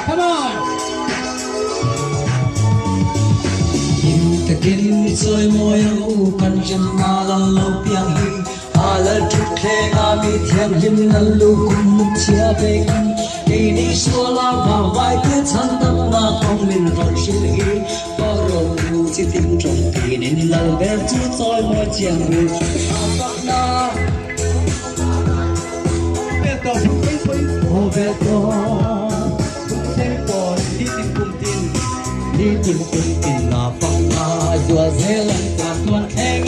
Come on. Kinh soi môi u pan chân na la lâu piang hi ala trục khe nga mi thiam him na lu kum chia về đi đi xua la vào vai cứ chân tâm na không mình rồi xin hi bao rồi lu chỉ tin trong kỳ nên lâu bé chỉ soi môi chiang mi bạc na bé to ô bé to thế còn đi tìm cùng tin na bạc na dua zealand ta tuan theng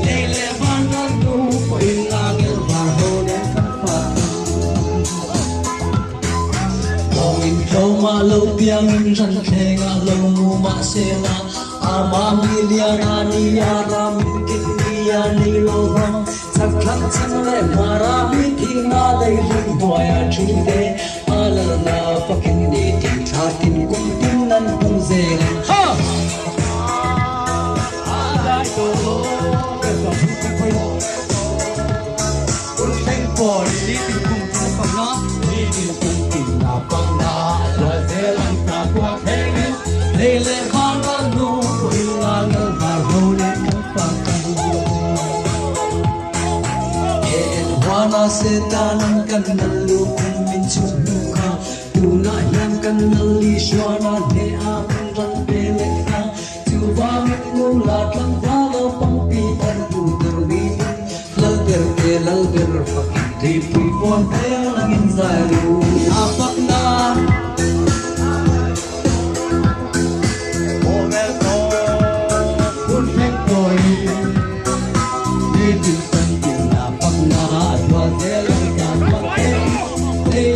le le van na du ko in la gel va ho ne kan fa long in flow ma lo piang in ran theng a lo mu ma se la ama mi lia na ni ya ram ki ni ya ni lo va sak khang chang le mara mi thi na dai ru bo ya thi de ala na fucking ni tin tha tin kum tin nan kum zealand ha Por đi tìm cùng tin bằng nó đi tìm cùng tin là bằng nó rồi sẽ làm ta qua thế đây là con con nu của là ngơ và hồ đến các bạn em hoa na sẽ ta nâng cần nâng lu cùng mình chung lu kha tu na hiam cần nâng li xóa na để am răng bê lệ kha tu va mình nu là trăng va lo băng pi tan tu ter vi lal ter di pun ayang langin zaru apak na over to pun heng koi di tintan tin apak na dua zelang kan pake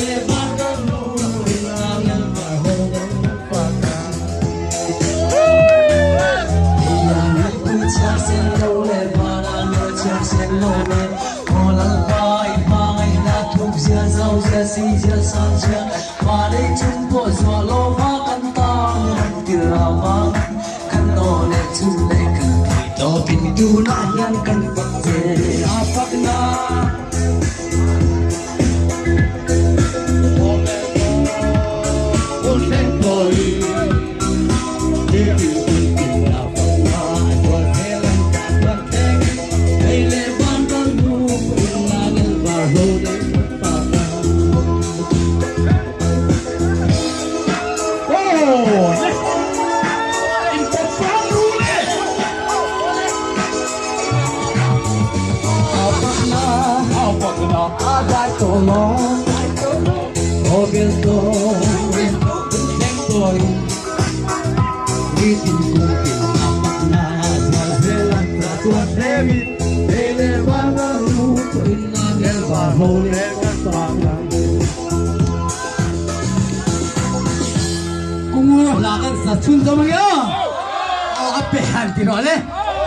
le badan nu ilangan bahong paka ilang ku cha sen lo le bana no cha sen lo le olal zau zia si zia san zia ma le chung po zwa lo ma kan ta ti ra ma kan no le chu le kan ti to pin du na yan kan pak je apak na o me o le boy ti ti ti na pa na wa he lan ta wa te hey le ban kan du na le ba ho le Adai to lo, obil to, neng toy, di tim kupin apak na, Zealand tua David, ele wana lu, inna gel barho le kasanga. Kung lakan sa chun to mga, ape hanti no le.